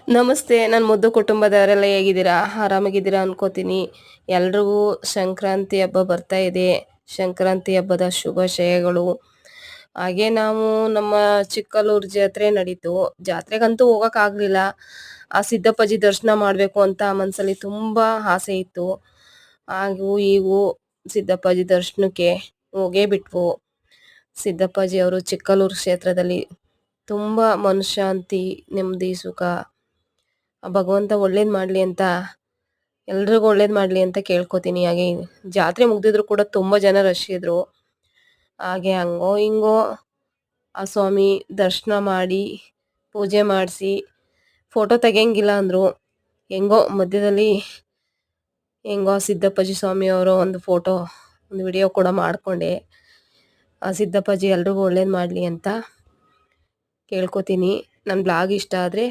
ನಮಸ್ತೆ. ನನ್ನ ಮುದ್ದು ಕುಟುಂಬದವರೆಲ್ಲ ಹೇಗಿದ್ದೀರಾ? ಆರಾಮಾಗಿದ್ದೀರಾ ಅನ್ಕೋತೀನಿ. ಎಲ್ರಿಗೂ ಸಂಕ್ರಾಂತಿ ಹಬ್ಬ ಬರ್ತಾ ಇದೆ. ಸಂಕ್ರಾಂತಿ ಹಬ್ಬದ ಶುಭಾಶಯಗಳು. ಹಾಗೆ ನಾವು ನಮ್ಮ ಚಿಕ್ಕಲ್ಲೂರು ಜಾತ್ರೆ ನಡೀತು. ಜಾತ್ರೆಗಂತೂ ಹೋಗೋಕ್ಕಾಗ್ಲಿಲ್ಲ. ಆ ಸಿದ್ದಪ್ಪಾಜಿ ದರ್ಶನ ಮಾಡಬೇಕು ಅಂತ ಮನಸ್ಸಲ್ಲಿ ತುಂಬಾ ಆಸೆ ಇತ್ತು. ಹಾಗೂ ಹೀಗೂ ಸಿದ್ದಪ್ಪಾಜಿ ದರ್ಶನಕ್ಕೆ ಹೋಗೇ ಬಿಟ್ವು. ಸಿದ್ದಪ್ಪಾಜಿ ಅವರು ಚಿಕ್ಕಲ್ಲೂರು ಕ್ಷೇತ್ರದಲ್ಲಿ ತುಂಬಾ ಮನಃಶಾಂತಿ, ನೆಮ್ಮದಿ, ಸುಖ ಆ ಭಗವಂತ ಒಳ್ಳೇದು ಮಾಡಲಿ ಅಂತ ಎಲ್ರಿಗೂ ಒಳ್ಳೇದು ಮಾಡಲಿ ಅಂತ ಕೇಳ್ಕೊತೀನಿ. ಹಾಗೆ ಜಾತ್ರೆ ಮುಗ್ದಿದ್ರು ಕೂಡ ತುಂಬ ಜನ ರಶ್ ಇದ್ರು. ಹಾಗೆ ಹಂಗೋ ಹಿಂಗೋ ಆ ಸ್ವಾಮಿ ದರ್ಶನ ಮಾಡಿ ಪೂಜೆ ಮಾಡಿಸಿ ಫೋಟೋ ತೆಗಿಯಂಗಿಲ್ಲ ಅಂದರು. ಹೆಂಗೋ ಮಧ್ಯದಲ್ಲಿ ಹೆಂಗೋ ಸಿದ್ದಪ್ಪಾಜಿ ಸ್ವಾಮಿಯವರ ಒಂದು ಫೋಟೋ ಒಂದು ವಿಡಿಯೋ ಕೂಡ ಮಾಡಿಕೊಂಡೆ. ಆ ಸಿದ್ದಪ್ಪಾಜಿ ಎಲ್ರಿಗೂ ಒಳ್ಳೇದು ಮಾಡಲಿ ಅಂತ ಕೇಳ್ಕೊತೀನಿ. ನನ್ನ ಬ್ಲಾಗ್ ಇಷ್ಟ ಆದರೆ